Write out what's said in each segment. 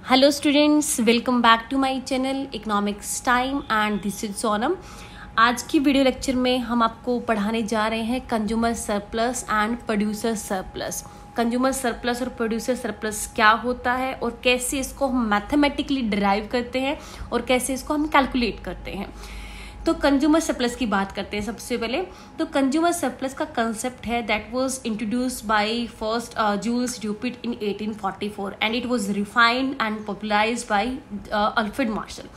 Hello students, welcome back to my channel economics time and this is Sonam. आज की video lecture में हम आपको पढ़ाने जा रहे हैं consumer surplus and producer surplus. Consumer surplus और प्रोड्यूसर सरप्लस क्या होता है और कैसे इसको हम मैथमेटिकली डिराइव करते हैं और कैसे इसको हम कैलकुलेट करते हैं। तो कंज्यूमर सरप्लस की बात करते हैं सबसे पहले। तो कंज्यूमर सरप्लस का कंसेप्ट है that was introduced by first Jules Dupuit in 1844 and it was refined and popularized by Alfred Marshall.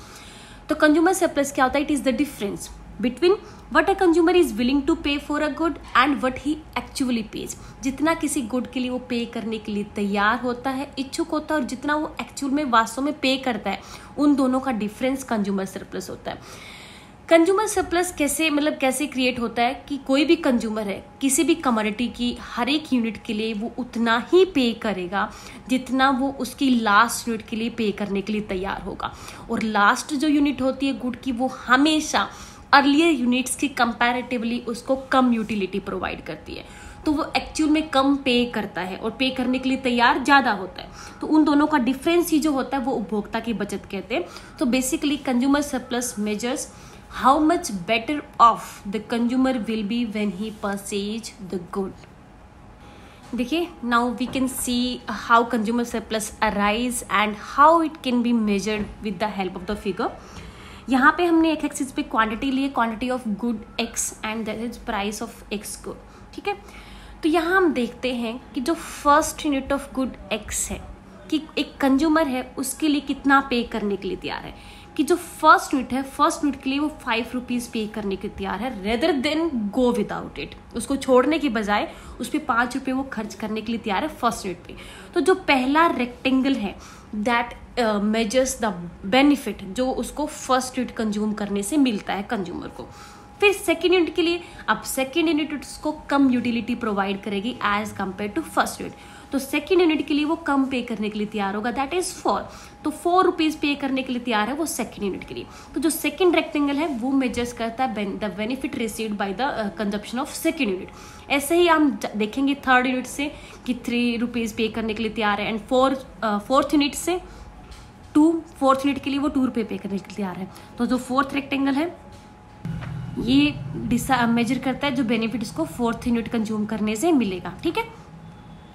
तो कंज्यूमर सरप्लस क्या होता है? It is the difference between what a consumer is willing to pay for a good and what he actually pays. जितना किसी good के लिए वो पे करने के लिए तैयार होता है, इच्छुक होता है, और जितना वो एक्चुअल में वास्तव में पे करता है, उन दोनों का डिफरेंस कंज्यूमर सरप्लस होता है। कंज्यूमर सरप्लस कैसे क्रिएट होता है कि कोई भी कंज्यूमर है किसी भी कमोडिटी की हर एक यूनिट के लिए वो उतना ही पे करेगा जितना वो उसकी लास्ट यूनिट के लिए पे करने के लिए तैयार होगा। और लास्ट जो यूनिट होती है गुड की, वो हमेशा अर्लियर यूनिट्स की कंपैरेटिवली उसको कम यूटिलिटी प्रोवाइड करती है, तो वो एक्चुअल में कम पे करता है और पे करने के लिए तैयार ज़्यादा होता है। तो उन दोनों का डिफरेंस ही जो होता है वो उपभोक्ता की बचत कहते हैं। तो basically consumer surplus measures how much better off the consumer will be when he purchase the good। देखिए, now we can see how consumer surplus arise and how it can be measured with the help of the figure। यहाँ पे हमने एक axis पे quantity ली है, quantity of good x and that is price of x good. ठीक है, तो यहाँ हम देखते हैं कि जो first unit of good x है कि एक कंज्यूमर है उसके लिए कितना पे करने के लिए तैयार है। कि जो फर्स्ट यूनिट है, फर्स्ट यूनिट के लिए वो 5 रुपीज़ पे करने के तैयार है rather than go without it. उसको छोड़ने के बजाय उस पर 5 रुपये वो खर्च करने के लिए तैयार है फर्स्ट यूनिट पे। तो जो पहला रेक्टेंगल है दैट मेजर्स द बेनिफिट जो उसको फर्स्ट यूनिट कंज्यूम करने से मिलता है कंज्यूमर को। फिर सेकेंड यूनिट के लिए, अब सेकेंड यूनिट उसको कम यूटिलिटी प्रोवाइड करेगी as compared to first unit. तो सेकेंड यूनिट के लिए वो कम पे करने के लिए तैयार होगा, दैट इज 4। तो 4 रुपीज़ पे करने के लिए तैयार है वो सेकेंड यूनिट के लिए। तो जो सेकेंड रेक्टेंगल है वो मेजर्स करता है the benefit received by the consumption of second unit. ऐसे ही हम देखेंगे थर्ड यूनिट से कि 3 रुपीज़ पे करने के लिए तैयार है एंड फोर्थ यूनिट से फोर्थ यूनिट के लिए वो 2 रुपये पे करने के लिए तैयार है। तो जो फोर्थ रेक्टेंगल है ये मेजर करता है जो बेनिफिट इसको फोर्थ यूनिट कंज्यूम करने से मिलेगा। ठीक है,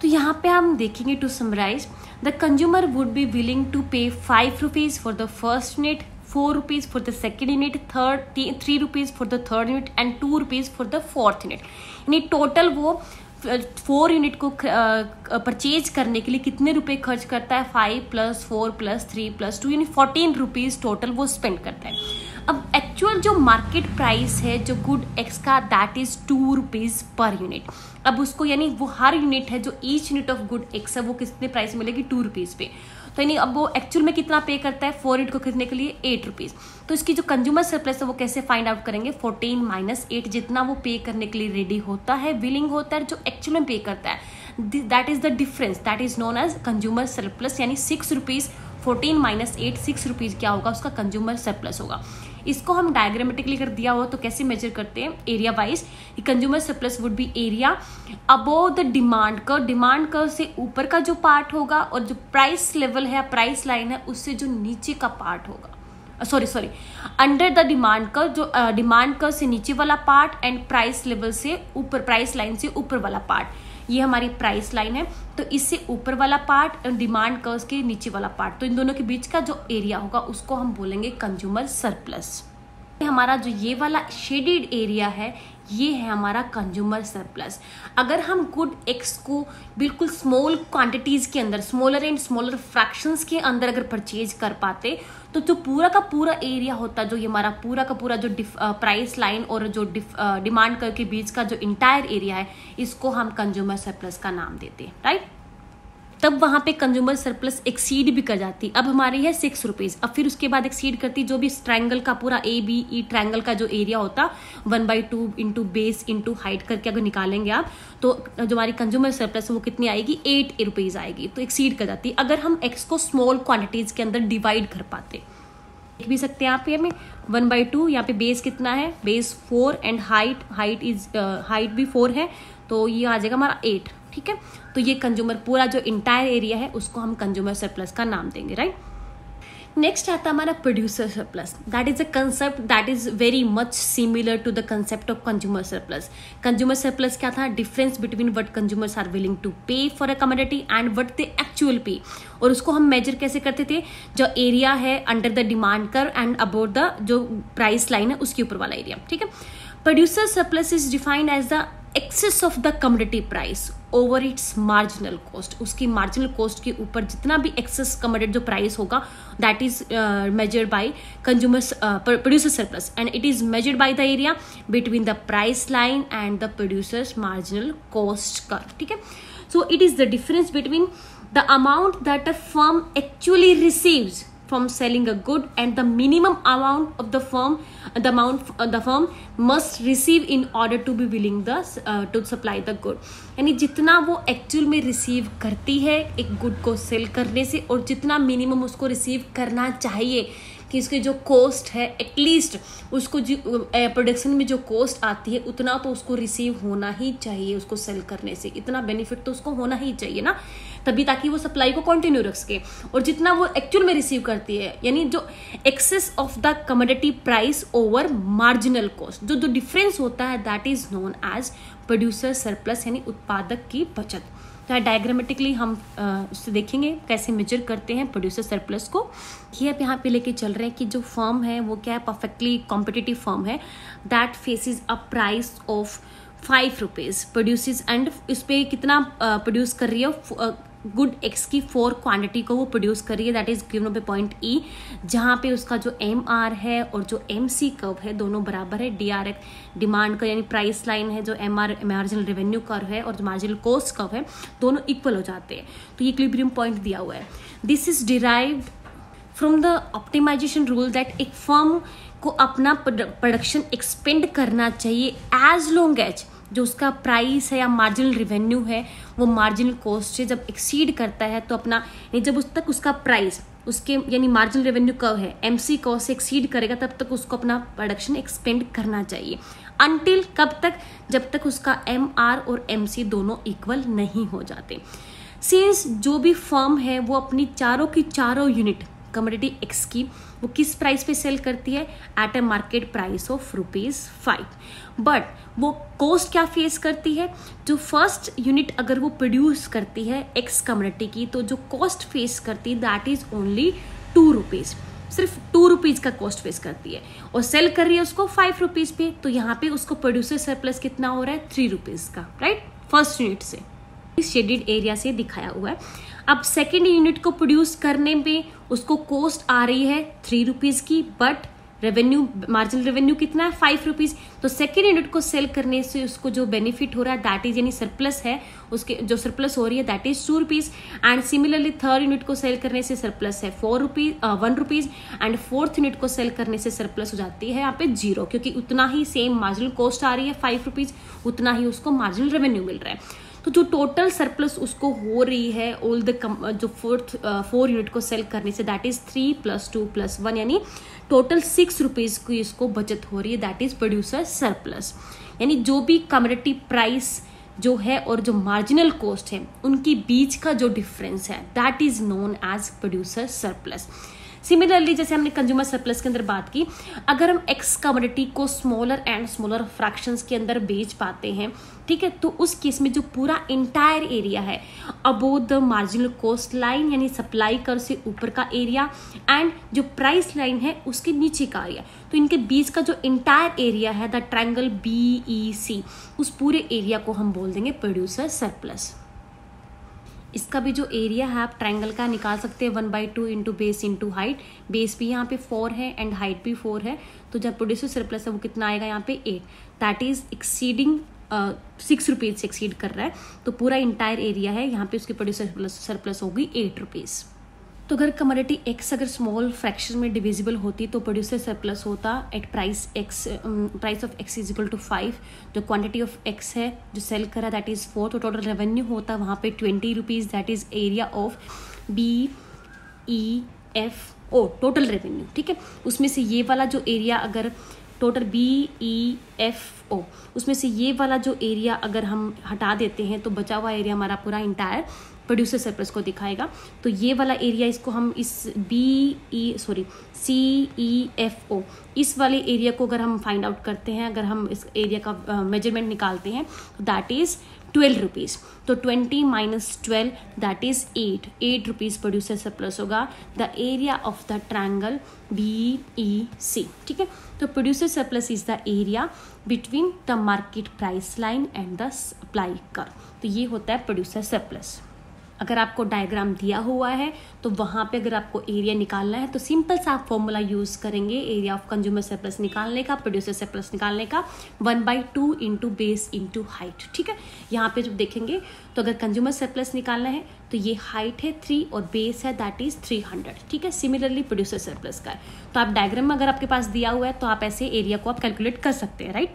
तो यहाँ पे हम देखेंगे to summarise the consumer would be willing to pay 5 rupees for the first unit, 4 rupees for the second unit, 3 rupees for the third unit and 2 rupees for the fourth unit. यानी टोटल वो 4 unit को purchase करने के लिए कितने रुपए खर्च करता है? 5 + 4 + 3 + 2 यानी 14 रुपीज़ टोटल वो स्पेंड करता है। अब एक्चुअल जो मार्केट प्राइस है जो गुड एक्स का that is 2 rupees per unit. अब उसको यानी वो हर यूनिट है जो each unit of good x है वो कितने प्राइस मिलेगी? 2 रुपीज़ पे। तो यानी अब वो एक्चुअल में कितना पे करता है 4 यूनिट को खरीदने के लिए? 8 रुपीज़। तो इसकी जो कंज्यूमर सरप्लस है वो कैसे फाइंड आउट करेंगे? 14 - 8 जितना वो पे करने के लिए रेडी होता है, विलिंग होता है, जो एक्चुअल में पे करता है, that is the difference, that is known as consumer surplus. यानी 6 रुपीज़ 14 - 8 6 रुपीज़ क्या होगा? उसका कंज्यूमर सरप्लस होगा। इसको हम डायग्रामेटिकली कर दिया हो तो कैसे मेजर करते हैं? Area wise. Consumer surplus would be area above the demand curve. Demand curve से ऊपर का जो पार्ट होगा और जो प्राइस लेवल है, प्राइस लाइन है, उससे जो नीचे का पार्ट होगा, sorry under the demand curve, जो डिमांड कर्व से नीचे वाला पार्ट एंड प्राइस लेवल से ऊपर, प्राइस लाइन से ऊपर वाला पार्ट, ये हमारी प्राइस लाइन है। तो इससे ऊपर वाला पार्ट और डिमांड कर्व के नीचे वाला पार्ट, तो इन दोनों के बीच का जो एरिया होगा उसको हम बोलेंगे कंज्यूमर सरप्लस। हमारा जो ये वाला शेडेड एरिया है ये है हमारा कंज्यूमर सरप्लस। अगर हम गुड एक्स को बिल्कुल स्मॉल क्वांटिटीज़ के अंदर, स्मॉलर एंड स्मॉलर फ्रैक्शंस के अंदर अगर परचेज कर पाते तो जो पूरा का पूरा एरिया होता, जो ये हमारा पूरा का पूरा जो प्राइस लाइन और जो डिमांड कर के बीच का जो इंटायर एरिया है, इसको हम कंज्यूमर सरप्लस का नाम देते हैं, राइट। तब वहाँ पे कंज्यूमर सरप्लस एक्सीड भी कर जाती। अब हमारी है 6 रुपीज़। अब फिर उसके बाद एक्सीड करती जो भी ट्रायंगल का पूरा ABE ट्रायंगल का जो एरिया होता 1/2 इंटू बेस इंटू हाइट करके अगर निकालेंगे आप तो जो हमारी कंज्यूमर सरप्लस वो कितनी आएगी? 8 रुपीज़ आएगी। तो एक्सीड कर जाती अगर हम एक्स को स्मॉल क्वांटिटीज़ के अंदर डिवाइड कर पाते। देख भी सकते हैं आप हमें 1/2, यहाँ पे बेस कितना है? बेस 4 एंड हाइट भी 4 है, तो ये आ जाएगा हमारा 8। ठीक है। तो ये कंज्यूमर पूरा जो इंटायर एरिया है उसको हम कंज्यूमर सरप्लस का नाम देंगे, राइट। नेक्स्ट आता है हमारा producer surplus. That is a concept that is very much similar to the concept of consumer surplus. Consumer surplus क्या था? Difference between what consumers are willing to pay for a commodity and what they actual pay. और उसको हम major कैसे करते थे? जो area है under the demand curve and about the जो प्राइस लाइन है उसके ऊपर वाला एरिया, ठीक है। Producer surplus is defined as the excess of the commodity price over its marginal cost. उसकी मार्जिनल कॉस्ट के ऊपर जितना भी एक्सेस कमोडिटी जो प्राइस होगा that is measured by consumers producer surplus and it is measured by the area between the price line and the producers marginal cost curve, ठीक है। So it is the difference between the amount that a firm actually receives from selling a good and the minimum amount of the firm must receive in order to be willing to supply the good। यानी जितना वो actual में receive करती है एक good को cell करने से और जितना मिनिमम उसको रिसीव करना चाहिए कि इसकी जो कॉस्ट है एटलीस्ट उसको जो प्रोडक्शन में जो कॉस्ट आती है उतना तो उसको रिसीव होना ही चाहिए। उसको सेल करने से इतना बेनिफिट तो उसको होना ही चाहिए ना, तभी ताकि वो सप्लाई को कंटिन्यू रख सके। और जितना वो एक्चुअल में रिसीव करती है यानी जो excess of the commodity price over marginal cost, जो डिफरेंस होता है that is known as producer surplus यानी उत्पादक की बचत। तो डायग्रामेटिकली हम उससे देखेंगे कैसे मेजर करते हैं प्रोड्यूसर सरप्लस को। ये आप यहाँ पे लेके चल रहे हैं कि जो फर्म है वो क्या है, परफेक्टली कॉम्पिटिटिव फर्म है that faces a price of 5 rupees produces and इस पे कितना प्रोड्यूस कर रही है गुड एक्स की 4 क्वांटिटी को वो प्रोड्यूस कर रही है that is given by point ई, जहाँ पे उसका जो MR है और जो MC कर्व है दोनों बराबर है। DRX डिमांड का यानी प्राइस लाइन है, जो MR मार्जिनल रेवेन्यू कर्व है और जो मार्जिनल कॉस्ट कर्व है दोनों इक्वल हो जाते हैं। तो ये इक्विलिब्रियम पॉइंट दिया हुआ है। This is derived from the optimisation rule that एक फर्म को अपना प्रोडक्शन एक्सपेंड करना चाहिए एज लॉन्ग एज जो उसका प्राइस है या मार्जिनल रेवेन्यू है वो मार्जिनल कॉस्ट से जब एक्सीड करता है तो अपना जब उस तक उसका प्राइस उसके यानी मार्जिनल रेवेन्यू कब है MC कॉस्ट से एक्सीड करेगा तब तक उसको अपना प्रोडक्शन एक्सपेंड करना चाहिए। अनटिल कब तक? जब तक उसका MR और MC दोनों इक्वल नहीं हो जाते। सिंस जो भी फर्म है वो अपनी चारों की चारों यूनिट कमोडिटी एक्स की वो किस प्राइस पे सेल करती है? At a market price of ₹5। But वो कॉस्ट क्या फेस करती है? जो फर्स्ट यूनिट अगर वो प्रोड्यूस करती है एक्स कमोडिटी की तो जो कॉस्ट फेस करती है दैट इज ओनली ₹2। सिर्फ ₹2 का कॉस्ट फेस करती है और सेल कर रही है उसको ₹5 पे। तो यहाँ पे उसको प्रोड्यूसर सरप्लस कितना हो रहा है? ₹3 का, राइट, फर्स्ट यूनिट से शेडेड एरिया से दिखाया हुआ है। अब सेकेंड यूनिट को प्रोड्यूस करने में उसको कॉस्ट आ रही है ₹3 की बट रेवेन्यू मार्जिनल रेवेन्यू कितना है? ₹5। तो सेकेंड यूनिट को सेल करने से उसको जो बेनिफिट हो रहा है दैट इज यानी सरप्लस है उसके जो सरप्लस हो रही है that is ₹2 and similarly third unit को सेल करने से सरप्लस है ₹1 एंड फोर्थ यूनिट को सेल करने से सरप्लस हो जाती है यहाँ पे 0 क्योंकि उतना ही सेम मार्जिनल कॉस्ट आ रही है ₹5 उतना ही उसको मार्जिनल रेवेन्यू मिल रहा है। तो जो टोटल सरप्लस उसको हो रही है ऑल द जो 4 यूनिट को सेल करने से दैट इज 3 + 2 + 1 यानी टोटल ₹6 की इसको बचत हो रही है दैट इज प्रोड्यूसर सरप्लस। यानी जो भी कमोडिटी प्राइस जो है और जो मार्जिनल कॉस्ट है उनकी बीच का जो डिफरेंस है that is known as producer surplus. Similarly जैसे हमने कंज्यूमर सरप्लस के अंदर बात की, अगर हम एक्स कमोडिटी को स्मॉलर एंड स्मॉलर फ्रैक्शंस के अंदर बेच पाते हैं, ठीक है, तो उस केस में जो पूरा इंटायर एरिया है above the marginal cost line यानी सप्लाई कर से ऊपर का एरिया एंड जो प्राइस लाइन है उसके नीचे का एरिया, तो इनके बीच का जो इंटायर एरिया है द ट्रायंगल BEC उस पूरे एरिया को हम बोल देंगे प्रोड्यूसर सरप्लस। इसका भी जो एरिया है आप ट्रायंगल का निकाल सकते हैं 1/2 into base into height. Base भी यहाँ पे 4 है एंड हाइट भी 4 है तो जब प्रोड्यूसर सरप्लस है वो कितना आएगा यहाँ पे 8 दैट इज एक्सीडिंग ₹6 से एक्सीड कर रहा है। तो पूरा इंटायर एरिया है यहाँ पे उसकी प्रोड्यूसर सरप्लस होगी ₹8। तो अगर कमोडिटी एक्स अगर स्मॉल फ्रैक्शन में डिविजिबल होती तो प्रोड्यूसर सरप्लस होता at price of X is equal to 5। जो क्वांटिटी ऑफ एक्स है जो सेल करा दैट इज 4 तो टोटल रेवेन्यू होता वहाँ पे ₹20 that is area of BEFO total revenue, ठीक है। उसमें से ये वाला जो एरिया अगर टोटल BEFO, उसमें से ये वाला जो एरिया अगर हम हटा देते हैं तो बचा हुआ एरिया हमारा पूरा इंटायर प्रोड्यूसर सरप्लस को दिखाएगा। तो ये वाला एरिया इसको हम इस CEFO इस वाले एरिया को अगर हम फाइंड आउट करते हैं, अगर हम इस एरिया का मेजरमेंट निकालते हैं तो दैट इज 12 रुपीज़। तो 20 minus 12 that is 8 rupees producer surplus होगा the area of the triangle BEC। ठीक है, तो producer surplus is the area between the market price line and the supply curve. तो ये होता है प्रोड्यूसर सरप्लस। अगर आपको डायग्राम दिया हुआ है तो वहाँ पे अगर आपको एरिया निकालना है तो सिंपल सा आप फॉर्मूला यूज़ करेंगे एरिया ऑफ कंज्यूमर सरप्लस निकालने का, प्रोड्यूसर सरप्लस निकालने का 1/2 इंटू बेस इंटू हाइट। ठीक है, यहाँ पे जब देखेंगे तो अगर कंज्यूमर सरप्लस निकालना है तो ये हाइट है 3 और बेस है दैट इज 300। ठीक है, सिमिलरली प्रोड्यूसर सरप्लस का है। तो आप डायग्राम में अगर आपके पास दिया हुआ है तो आप ऐसे एरिया को आप कैलकुलेट कर सकते हैं, राइट।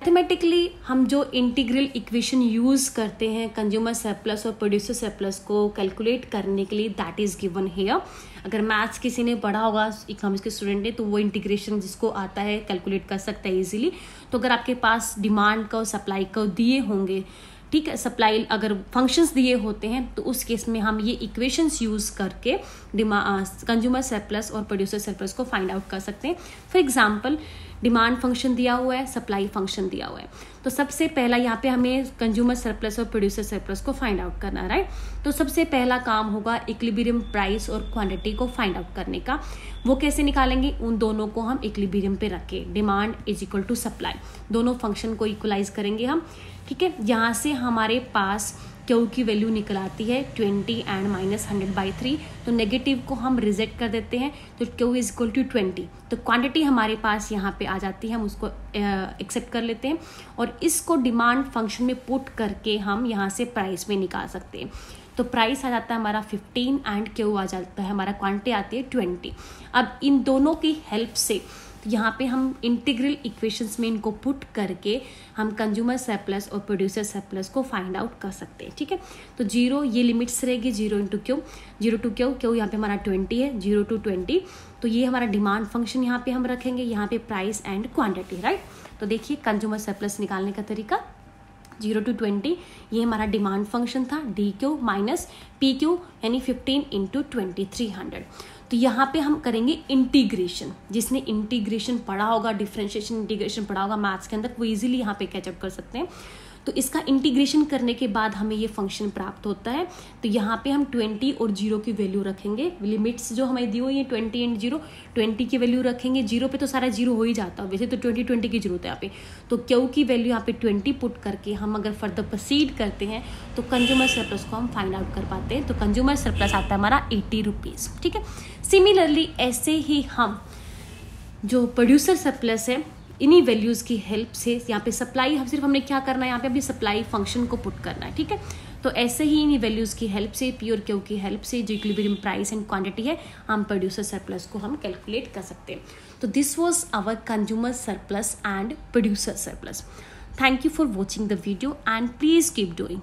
मैथमेटिकली हम जो इंटीग्रल इक्वेशन यूज़ करते हैं कंज्यूमर सरप्लस और प्रोड्यूसर सरप्लस को कैलकुलेट करने के लिए दैट इज़ गिवन हियर। अगर मैथ्स किसी ने पढ़ा होगा, इकोनॉमिक्स के स्टूडेंट है, तो वो इंटीग्रेशन जिसको आता है कैलकुलेट कर सकता है इजीली। तो अगर आपके पास डिमांड का और सप्लाई का दिए होंगे, ठीक है, सप्लाई अगर फंक्शंस दिए होते हैं तो उस केस में हम ये इक्वेशंस यूज़ करके कंज्यूमर सरप्लस और प्रोड्यूसर सरप्लस को फाइंड आउट कर सकते हैं। फॉर एग्जांपल डिमांड फंक्शन दिया हुआ है, सप्लाई फंक्शन दिया हुआ है, तो सबसे पहला यहाँ पे हमें कंज्यूमर सरप्लस और प्रोड्यूसर सरप्लस को फाइंड आउट करना है, राइट। तो सबसे पहला काम होगा इक्विलिब्रियम प्राइस और क्वांटिटी को फाइंड आउट करने का। वो कैसे निकालेंगे, उन दोनों को हम इक्विलिब्रियम पे रख के demand is equal to supply, दोनों फंक्शन को इक्वलाइज करेंगे हम। ठीक है, यहाँ से हमारे पास क्यू की वैल्यू निकल आती है 20 एंड माइनस 100/3। तो नेगेटिव को हम रिजेक्ट कर देते हैं, तो क्यू इज इक्वल टू 20। तो क्वांटिटी हमारे पास यहाँ पे आ जाती है, हम उसको एक्सेप्ट कर लेते हैं और इसको डिमांड फंक्शन में पुट करके हम यहाँ से प्राइस में निकाल सकते हैं। तो प्राइस आ जाता है हमारा 15 एंड क्यू आ जाता है हमारा क्वांटिटी आती है 20। अब इन दोनों की हेल्प से यहाँ पे हम इंटीग्रल इक्वेशंस में इनको पुट करके हम कंज्यूमर सरप्लस और प्रोड्यूसर सरप्लस को फाइंड आउट कर सकते हैं। ठीक है, तो 0 ये लिमिट्स रहेगी 0 इंटू क्यू, 0 टू क्यू यहाँ पे हमारा 20 है, 0 टू 20। तो ये हमारा डिमांड फंक्शन यहाँ पे हम रखेंगे, यहाँ पे प्राइस एंड क्वांटिटी, राइट। तो देखिए कंज्यूमर सरप्लस निकालने का तरीका 0 टू 20, ये हमारा डिमांड फंक्शन था DQ माइनस PQ यानी 15 इंटू 20 300। तो यहाँ पे हम करेंगे इंटीग्रेशन। जिसने इंटीग्रेशन पढ़ा होगा, डिफरेंशिएशन इंटीग्रेशन पढ़ा होगा मैथ्स के अंदर, वो इजीली यहाँ पे कैचअप कर सकते हैं। तो इसका इंटीग्रेशन करने के बाद हमें ये फंक्शन प्राप्त होता है। तो यहाँ पे हम 20 और 0 की वैल्यू रखेंगे, लिमिट्स जो हमें दी हुई है 20 एंड 0, 20 की वैल्यू रखेंगे, 0 पे तो सारा 0 हो ही जाता है, वैसे तो 20 की जरूरत है यहाँ पे। तो क्यू की वैल्यू यहाँ पे 20 पुट करके हम अगर फर्दर प्रोसीड करते हैं तो कंज्यूमर सरप्लस को हम फाइंड आउट कर पाते हैं। तो कंज्यूमर सरप्लस आता है हमारा 80 रुपीज़। ठीक है, सिमिलरली ऐसे ही हम जो प्रोड्यूसर सरप्लस है इन्हीं वैल्यूज़ की हेल्प से यहाँ पे सप्लाई, हम सिर्फ हमने क्या करना है यहाँ पे अभी सप्लाई फंक्शन को पुट करना है। ठीक है, तो ऐसे ही इन्हीं वैल्यूज़ की हेल्प से, पी और क्यू की हेल्प से, जो इक्विलिब्रियम प्राइस एंड क्वांटिटी है, हम प्रोड्यूसर सरप्लस को हम कैलकुलेट कर सकते हैं। तो this was our consumer surplus and producer surplus. Thank you for watching the video and please keep doing.